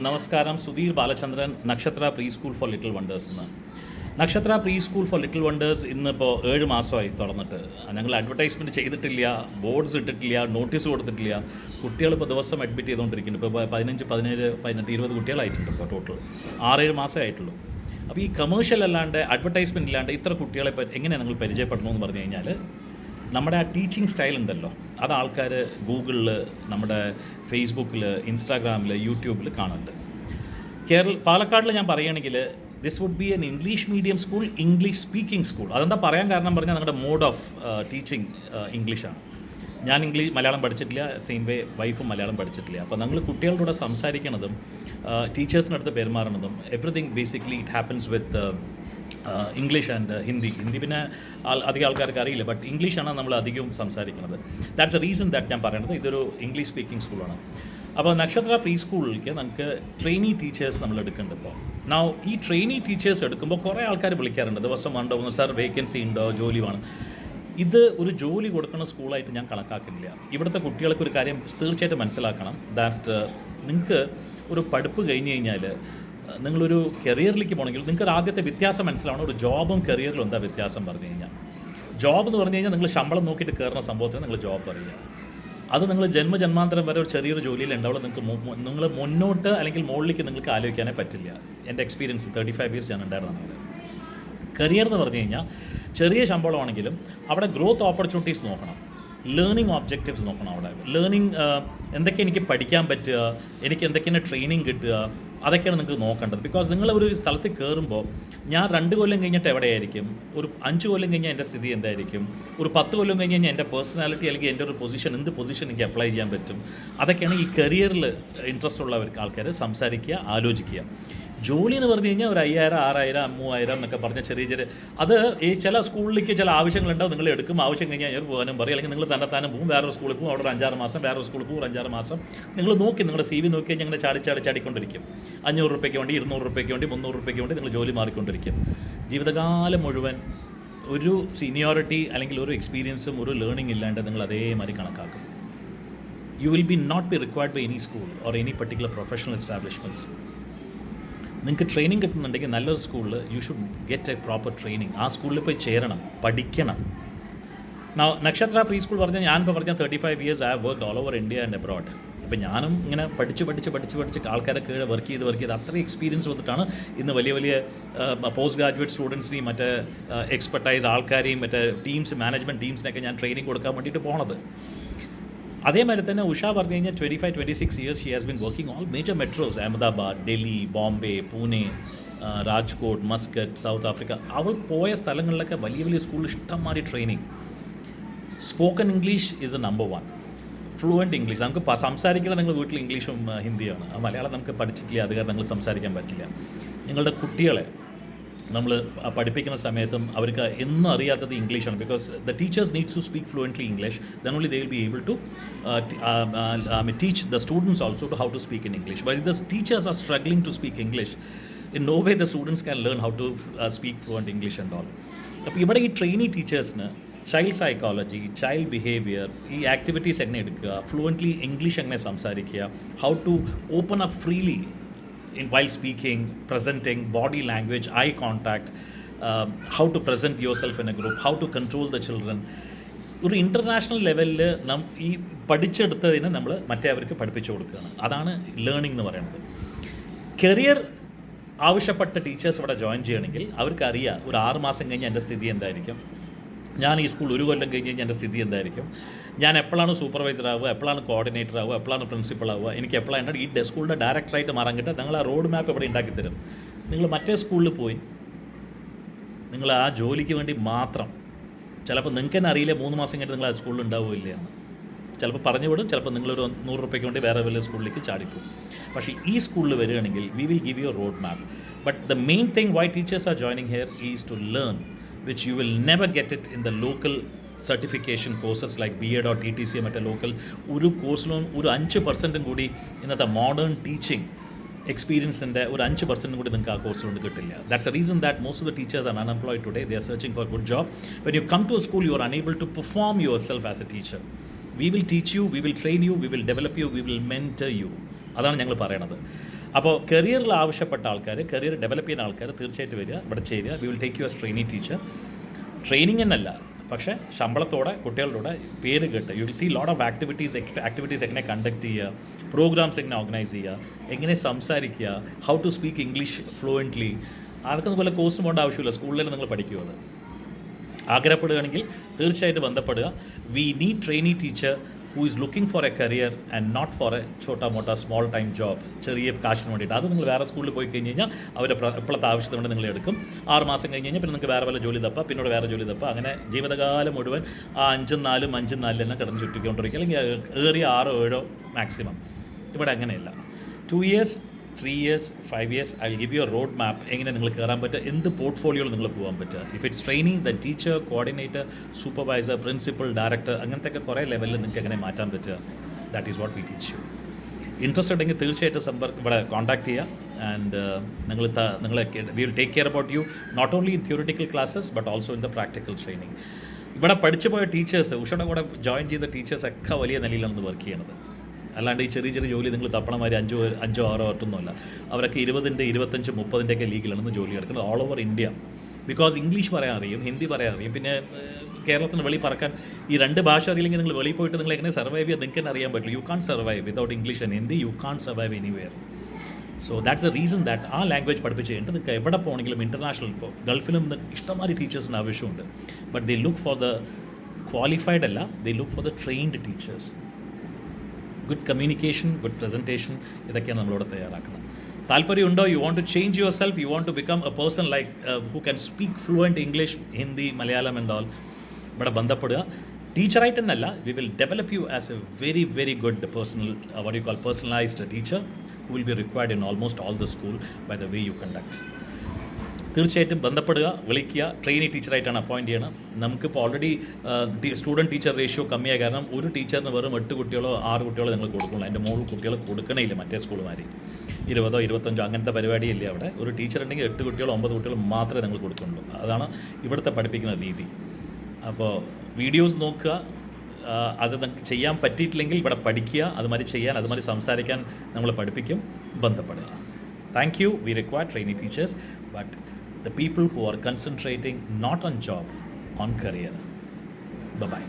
നമസ്കാരം. സുധീർ ബാലചന്ദ്രൻ, നക്ഷത്ര pre school for little wonders എന്ന്. നക്ഷത്ര pre school for little wonders ഇന്നിപ്പോൾ 7 മാസമായി തുറന്നിട്ട്. ഞങ്ങൾ അഡ്വർടൈസ്മെൻറ്റ് ചെയ്തിട്ടില്ല, ബോർഡ്സ് ഇട്ടിട്ടില്ല, നോട്ടീസ് കൊടുത്തിട്ടില്ല. കുട്ടികൾ ഇപ്പോൾ ദിവസം അഡ്മിറ്റ് ചെയ്തുകൊണ്ടിരിക്കുന്നു. ഇപ്പോൾ 15, 17, 18, 20 കുട്ടികളായിട്ടുണ്ട് ഇപ്പോൾ ടോട്ടൽ. 6-7 മാസമേ ആയിട്ടുള്ളൂ. അപ്പോൾ ഈ കമേഴ്ഷ്യൽ അല്ലാണ്ട് അഡ്വർടൈസ്മെൻറ്റ് ഇല്ലാണ്ട് ഇത്ര കുട്ടികളെ എങ്ങനെ നിങ്ങൾ പരിചയപ്പെടണമെന്ന് പറഞ്ഞു കഴിഞ്ഞാൽ, നമ്മുടെ ആ ടീച്ചിങ് സ്റ്റൈൽ ഉണ്ടല്ലോ, അത് ആൾക്കാർ ഗൂഗിളിൽ, നമ്മുടെ ഫേസ്ബുക്കിൽ, ഇൻസ്റ്റാഗ്രാമിൽ, യൂട്യൂബിൽ കാണുന്നുണ്ട്. പാലക്കാടിൽ ഞാൻ പറയുകയാണെങ്കിൽ this would be an English medium school, English speaking school. അതെന്താ പറയാൻ കാരണം പറഞ്ഞാൽ നിങ്ങളുടെ മോഡ് ഓഫ് ടീച്ചിങ് ഇംഗ്ലീഷാണ്. ഞാൻ മലയാളം പഠിച്ചിട്ടില്ല, സെയിം വേ വൈഫും മലയാളം പഠിച്ചിട്ടില്ല. അപ്പോൾ നിങ്ങൾ കുട്ടികളുടെ കൂടെ സംസാരിക്കണതും ടീച്ചേഴ്സിനടുത്ത് പെരുമാറുന്നതും everything basically it happens with English and Hindi പിന്നെ അധികം ആൾക്കാർക്ക് അറിയില്ല, ബട്ട് ഇംഗ്ലീഷാണ് നമ്മൾ അധികവും സംസാരിക്കുന്നത്. ദാറ്റ്സ് എ റീസൺ ദാറ്റ് ഞാൻ പറയുന്നത് ഇതൊരു ഇംഗ്ലീഷ് സ്പീക്കിംഗ് സ്കൂളാണ്. അപ്പോൾ നക്ഷത്ര പ്രീ സ്കൂളിലേക്ക് നമുക്ക് ട്രെയിനി ടീച്ചേഴ്സ് നമ്മൾ എടുക്കുന്നുണ്ട്. ഇപ്പോൾ ഈ ട്രെയിനി ടീച്ചേഴ്സ് എടുക്കുമ്പോൾ കുറേ ആൾക്കാർ വിളിക്കാറുണ്ട്, ദിവസം ഉണ്ടോ സാർ, വേക്കൻസി ഉണ്ടോ, ജോലി വേണം. ഇത് ഒരു ജോലി കൊടുക്കുന്ന സ്കൂളായിട്ട് ഞാൻ കണക്കാക്കുന്നില്ല. ഇവിടുത്തെ കുട്ടികൾക്ക് ഒരു കാര്യം തീർച്ചയായിട്ടും മനസ്സിലാക്കണം, ദാറ്റ് നിങ്ങൾക്ക് ഒരു പഠിപ്പ് കഴിഞ്ഞ് കഴിഞ്ഞാൽ നിങ്ങളൊരു കരിയറിലേക്ക് പോകണമെങ്കിൽ നിങ്ങൾക്ക് ആദ്യത്തെ വ്യത്യാസം മനസ്സിലാവണം. ഒരു ജോബും കരിയറിലും എന്താ വ്യത്യാസം പറഞ്ഞു കഴിഞ്ഞാൽ, ജോബ് എന്ന് പറഞ്ഞു കഴിഞ്ഞാൽ നിങ്ങൾ ശമ്പളം നോക്കിയിട്ട് കയറുന്ന സംഭവത്തിന് നിങ്ങൾ ജോബ് പറയുക. അത് നിങ്ങൾ ജന്മജന്മാന്തരം വരെ ഒരു ചെറിയൊരു ജോലിയിൽ ഉണ്ടാവുള്ളൂ. നിങ്ങൾ മുന്നോട്ട് അല്ലെങ്കിൽ മുകളിലേക്ക് നിങ്ങൾക്ക് ആലോചിക്കാനേ പറ്റില്ല. എൻ്റെ എക്സ്പീരിയൻസ് 35 ഇയേഴ്സ് ഞാൻ ഉണ്ടായിരുന്നത്. കരിയർ എന്ന് പറഞ്ഞു കഴിഞ്ഞാൽ ചെറിയ ശമ്പളമാണെങ്കിലും അവിടെ ഗ്രോത്ത് ഓപ്പർച്യൂണിറ്റീസ് നോക്കണം, ലേണിംഗ് ഒബ്ജക്റ്റീവ്സ് നോക്കണം. അവിടെ ലേണിംഗ് എന്തൊക്കെ എനിക്ക് പഠിക്കാൻ പറ്റുക, എനിക്ക് എന്തൊക്കെയാണ് ട്രെയിനിങ് കിട്ടുക, അതൊക്കെയാണ് നിങ്ങൾക്ക് നോക്കേണ്ടത്. ബിക്കോസ് നിങ്ങൾ ഒരു സ്ഥലത്ത് കയറുമ്പോൾ ഞാൻ 2 കൊല്ലം കഴിഞ്ഞിട്ട് എവിടെയായിരിക്കും, ഒരു 5 കൊല്ലം കഴിഞ്ഞാൽ എൻ്റെ സ്ഥിതി എന്തായിരിക്കും, ഒരു 10 കൊല്ലം കഴിഞ്ഞ് കഴിഞ്ഞാൽ എൻ്റെ പേഴ്സണാലിറ്റി അല്ലെങ്കിൽ എൻ്റെ ഒരു പൊസിഷൻ, എന്ത് പൊസിഷൻ എനിക്ക് അപ്ലൈ ചെയ്യാൻ പറ്റും, അതൊക്കെയാണ് ഈ കരിയറിൽ ഇൻട്രസ്റ്റ് ഉള്ള ആൾക്കാർ സംസാരിക്കുക, ആലോചിക്കുക. ജോലി എന്ന് പറഞ്ഞു കഴിഞ്ഞാൽ ഒരു 5000, 6000, 3000 എന്നൊക്കെ പറഞ്ഞ ചെറിയ അത് ഈ ചില സ്കൂളിലേക്ക് ചില ആവശ്യങ്ങളുണ്ടാവും, നിങ്ങൾ എടുക്കും, ആവശ്യം കഴിഞ്ഞാൽ ഞാൻ പോകാനും പറയും, അല്ലെങ്കിൽ നിങ്ങൾ തന്നെത്താനും പോകും, വേറൊരു സ്കൂളിൽ പോകും, അവിടെ ഒരു 5-6 മാസം, വേറൊരു സ്കൂളിൽ പോകും, 5-6 മാസം നിങ്ങൾ നോക്കി, നിങ്ങളുടെ CV നോക്കി കഴിഞ്ഞാൽ ഞങ്ങൾ ചാടിക്കൊണ്ടിരിക്കും. 500 രൂപയ്ക്ക് വേണ്ടി, 200 രൂപയ്ക്ക് വേണ്ടി, 300 രൂപയ്ക്ക് വേണ്ടി നിങ്ങൾ ജോലി മാറിക്കൊണ്ടിരിക്കും. ജീവിതകാലം മുഴുവൻ ഒരു സീനിയോറിറ്റി അല്ലെങ്കിൽ ഒരു എക്സ്പീരിയൻസും ഒരു ലേണിംഗ് ഇല്ലാണ്ട് നിങ്ങൾ അതേമാതിരി കണക്കാക്കും. You will not be required by any school or any particular professional establishments. നിങ്ങൾക്ക് ട്രെയിനിങ് കിട്ടുന്നുണ്ടെങ്കിൽ നല്ലൊരു സ്കൂളിൽ you should get a proper training. ആ സ്കൂളിൽ പോയി ചേരണം, പഠിക്കണം. നക്ഷത്ര പ്രീ സ്കൂൾ പറഞ്ഞാൽ ഞാനിപ്പോൾ പറഞ്ഞാൽ 35 years I have work all over India and abroad. ഇപ്പോൾ ഞാനും ഇങ്ങനെ പഠിച്ച് ആൾക്കാരെ കീഴെ വർക്ക് ചെയ്ത് അത്രയും എക്സ്പീരിയൻസ് വന്നിട്ടാണ് ഇന്ന് വലിയ പോസ്റ്റ് ഗ്രാജുവേറ്റ് സ്റ്റുഡൻസിനെയും മറ്റേ എക്സ്പെർട്ടൈസ് ആൾക്കാരെയും മറ്റേ ടീംസ്, മാനേജ്മെൻറ്റ് ടീംസിനൊക്കെ ഞാൻ ട്രെയിനിങ് കൊടുക്കാൻ വേണ്ടിയിട്ട് പോണത്. അതേമാതിരി തന്നെ ഉഷ പറഞ്ഞു കഴിഞ്ഞാൽ 25-26 years she has been working all major metros, Ahmedabad, Delhi, Bombay, Pune, Rajkot, Muscat, South Africa. അവൾ പോയ സ്ഥലങ്ങളിലൊക്കെ വലിയ സ്കൂളിൽ ഇഷ്ടംമാതിരി training. Spoken English is a number 1. Fluent English നമുക്ക് സംസാരിക്കണം. നിങ്ങൾ വീട്ടിൽ ഇംഗ്ലീഷും ഹിന്ദിയാണ്, മലയാളം നമുക്ക് പഠിച്ചിട്ടില്ല, അത് കാരണം നിങ്ങൾ സംസാരിക്കാൻ പറ്റില്ല. നിങ്ങളുടെ കുട്ടികളെ നമ്മൾ പഠിപ്പിക്കുന്ന സമയത്തും അവർക്ക് എന്നും അറിയാത്തത് ഇംഗ്ലീഷാണ്. Because the teachers needs to speak fluently English, then only they will be able to teach the students also to how to speak in English. But if the teachers are struggling to speak English, in no way the students can learn how to speak fluent English and all. അപ്പോൾ ഇവിടെ ഈ trainee ടീച്ചേഴ്സിന് child psychology, child behaviour, ഈ activities എങ്ങനെ എടുക്കുക, fluently English എങ്ങനെ സംസാരിക്കുക, how to open up freely while speaking, presenting, body language, eye contact, how to present yourself in a group, how to control the children. ഒരു international ലെവലിൽ ഈ പഠിച്ചെടുത്തതിന് നമ്മൾ മറ്റേവർക്ക് പഠിപ്പിച്ചു കൊടുക്കുകയാണ്. അതാണ് ലേണിംഗ് എന്ന് പറയുന്നത്. കരിയർ ആവശ്യപ്പെട്ട ടീച്ചേഴ്സ് ഇവിടെ ജോയിൻ ചെയ്യണമെങ്കിൽ അവർക്കറിയാം ഒരു 6 മാസം കഴിഞ്ഞ് എൻ്റെ സ്ഥിതി എന്തായിരിക്കും, ഞാൻ ഈ സ്കൂൾ 1 കൊല്ലം കഴിഞ്ഞ് കഴിഞ്ഞാൽ എൻ്റെ സ്ഥിതി എന്തായിരിക്കും, ഞാൻ എപ്പോഴാണ് സൂപ്പർവൈസർ ആവുക, എപ്പോഴാണ് കോർഡിനേറ്റർ ആവുക, എപ്പോഴാണ് പ്രിൻസിപ്പൾ ആവുക, എനിക്ക് എപ്പോഴാണ് ഈ സ്കൂളിൻ്റെ ഡയറക്ടറായിട്ട് മാറാൻ കിട്ടുക. നിങ്ങൾ ആ റോഡ് മാപ്പ് ഇവിടെ ഉണ്ടാക്കി തരും. നിങ്ങൾ മറ്റേ സ്കൂളിൽ പോയി നിങ്ങൾ ആ ജോലിക്ക് വേണ്ടി മാത്രം, ചിലപ്പോൾ നിങ്ങൾക്ക് തന്നെ അറിയില്ല 3 മാസം കഴിഞ്ഞിട്ട് നിങ്ങൾ ആ സ്കൂളിൽ ഉണ്ടാവില്ല എന്ന്. ചിലപ്പോൾ പറഞ്ഞു വിടും, ചിലപ്പോൾ നിങ്ങളൊരു 100 രൂപയ്ക്ക് വേണ്ടി വേറെ വലിയ സ്കൂളിലേക്ക് ചാടിപ്പോകും. പക്ഷേ ഈ സ്കൂളിൽ വരികയാണെങ്കിൽ we will give you a road map. But the main thing why teachers are joining here is to learn, which you will never get it in the local certification courses like BEd or TTC മറ്റേ local ഒരു കോഴ്സിലും ഒരു 5% കൂടി ഇന്നത്തെ modern teaching എക്സ്പീരിയൻസിൻ്റെ ഒരു 5% കൂടി നിങ്ങൾക്ക് ആ കോഴ്സിലുണ്ട് കിട്ടില്ല. That's a reason that most of the teachers are unemployed today. They are searching for good job. When you come to a school you are unable to perform yourself as a teacher. We will teach you, we will train you, we will develop you, we will mentor you. അതാണ് ഞങ്ങൾ പറയണത്. അപ്പോൾ കരിയറിൽ ആവശ്യപ്പെട്ട ആൾക്കാർ, career develop ചെയ്യുന്ന ആൾക്കാർ തീർച്ചയായിട്ടും വരിക, ഇവിടെ ചേരുക. We will take you as training teacher. Training എന്നല്ല, പക്ഷേ ശമ്പളത്തോടെ കുട്ടികളുടെ പേര് കേട്ട് you will see lot of activities എങ്ങനെ കണ്ടക്ട് ചെയ്യുക, പ്രോഗ്രാംസ് എങ്ങനെ ഓർഗനൈസ് ചെയ്യുക, എങ്ങനെ സംസാരിക്കുക, how to speak English fluently. ആർക്കൊന്നും പോലെ കോഴ്സ് പോകേണ്ട ആവശ്യമില്ല, സ്കൂളിൽ നിങ്ങൾ പഠിക്കുക. അത് ആഗ്രഹപ്പെടുകയാണെങ്കിൽ തീർച്ചയായിട്ടും ബന്ധപ്പെടുക. We need trainee teacher who is looking for a career and not for a ചോട്ടാ മോട്ടാ സ്മോൾ ടൈം ജോബ്, ചെറിയ കാശിന് വേണ്ടിയിട്ട്. അത് നിങ്ങൾ വേറെ സ്കൂളിൽ പോയി കഴിഞ്ഞ് കഴിഞ്ഞാൽ അവർ ഇപ്പോഴത്തെ ആവശ്യത്തിന് വേണ്ടി നിങ്ങൾ എടുക്കും. 6 മാസം കഴിഞ്ഞ് കഴിഞ്ഞാൽ പിന്നെ നിങ്ങൾക്ക് വേറെ വല്ല ജോലി തപ്പാം, പിന്നീട് വേറെ ജോലി തപ്പാം. അങ്ങനെ ജീവിതകാലം മുഴുവൻ ആ 5-4 തന്നെ കിടന്ന് ചുറ്റിക്കൊണ്ടിരിക്കുക, അല്ലെങ്കിൽ ഏറിയ 6-7 മാക്സിമം. ഇവിടെ അങ്ങനെയല്ല. 2 years, 3 years, 5 years, I will give you a road map, എങ്ങനെ നിങ്ങൾ കയറാൻ പറ്റുക, എന്ത് പോർട്ട്ഫോളിയോയിൽ നിങ്ങൾ പോകാൻ പറ്റുക. If it's training, the teacher, coordinator, supervisor, principal, director, അങ്ങനത്തെ കുറേ ലെവലിൽ നിങ്ങൾക്ക് എങ്ങനെ മാറ്റാൻ പറ്റുക. That is what we teach you. Interest ഉണ്ടെങ്കിൽ തീർച്ചയായിട്ടും ഇവിടെ കോൺടാക്ട് ചെയ്യുക. ആൻഡ് നിങ്ങളെ we will take care about you, not only in theoretical classes but also in the practical training. ഇവിടെ പഠിച്ചു പോയ ടീച്ചേഴ്സ്, ഉഷയുടെ കൂടെ ജോയിൻ ചെയ്ത ടീച്ചേഴ്സൊക്കെ വലിയ നിലയിലാണ് വർക്ക് ചെയ്യണത്. അല്ലാണ്ട് ഈ ചെറിയ ചെറിയ ജോലി നിങ്ങൾ തപ്പണമാതിരി 5-6 ഒറ്റൊന്നുമല്ല. അവരൊക്കെ 20, 25, 30 ലീഗിലാണ് ജോലി എടുക്കുന്നത് all over India. Because English പറയാൻ അറിയും, ഹിന്ദി പറയാൻ അറിയും. പിന്നെ കേരളത്തിന് വെളി പറക്കാൻ ഈ 2 ഭാഷ അറിയില്ലെങ്കിൽ നിങ്ങൾ വെളിയിൽ പോയിട്ട് നിങ്ങൾ എങ്ങനെ സർവൈവ് ചെയ്യുക നിങ്ങൾക്ക് തന്നെ അറിയാൻ പറ്റില്ല. You can't survive without English and Hindi. You can't survive anywhere. So that's the reason that ആ ലാംഗ്വേജ് പഠിപ്പിച്ച് കഴിഞ്ഞിട്ട് നിങ്ങൾക്ക് എവിടെ പോകണമെങ്കിലും ഇൻ്റർനാഷണൽ, ഇപ്പോൾ ഗൾഫിലും ഇഷ്ടംമാതിരി ടീച്ചേഴ്സിന് ആവശ്യമുണ്ട്. But they look for the qualified അല്ല, they look for the trained teachers. Good communication, good presentation, ഇതൊക്കെയാണ് നമ്മളിവിടെ തയ്യാറാക്കുന്നത്. താല്പര്യമുണ്ടോ? You want to change yourself, you want to become a person like who can speak fluent English, Hindi, Malayalam and all, ഇവിടെ ബന്ധപ്പെടുക. ടീച്ചറായിട്ട് തന്നെയല്ല, we will develop you as a very very good personal, what you call personalised teacher who will be required in almost all the school by the way you conduct. തീർച്ചയായിട്ടും ബന്ധപ്പെടുക, വിളിക്കുക. Trainee ടീച്ചറായിട്ടാണ് appoint ചെയ്യണം. നമുക്കിപ്പോൾ already student teacher ratio കമ്മിയായ കാരണം ഒരു ടീച്ചറിന് വെറും 8 കുട്ടികളോ 6 കുട്ടികളോ നിങ്ങൾ കൊടുക്കുള്ളൂ. അതിൻ്റെ 3 കുട്ടികൾ കൊടുക്കണേയില്ല മറ്റേ സ്കൂളുമാർ. 20, 25 അങ്ങനത്തെ പരിപാടിയില്ല അവിടെ. ഒരു ടീച്ചർ ഉണ്ടെങ്കിൽ 8 കുട്ടികളോ 9 കുട്ടികളോ മാത്രമേ നിങ്ങൾ കൊടുക്കുള്ളൂ. അതാണ് ഇവിടുത്തെ പഠിപ്പിക്കുന്ന രീതി. അപ്പോൾ വീഡിയോസ് നോക്കുക. അത് നിങ്ങൾക്ക് ചെയ്യാൻ പറ്റിയിട്ടില്ലെങ്കിൽ ഇവിടെ പഠിക്കുക, അതുമാതിരി ചെയ്യാൻ, അതുമാതിരി സംസാരിക്കാൻ നമ്മൾ പഠിപ്പിക്കും. ബന്ധപ്പെടുക. Thank you. V require trainee teachers, but the people who are concentrating not on job, on career. Bye-bye.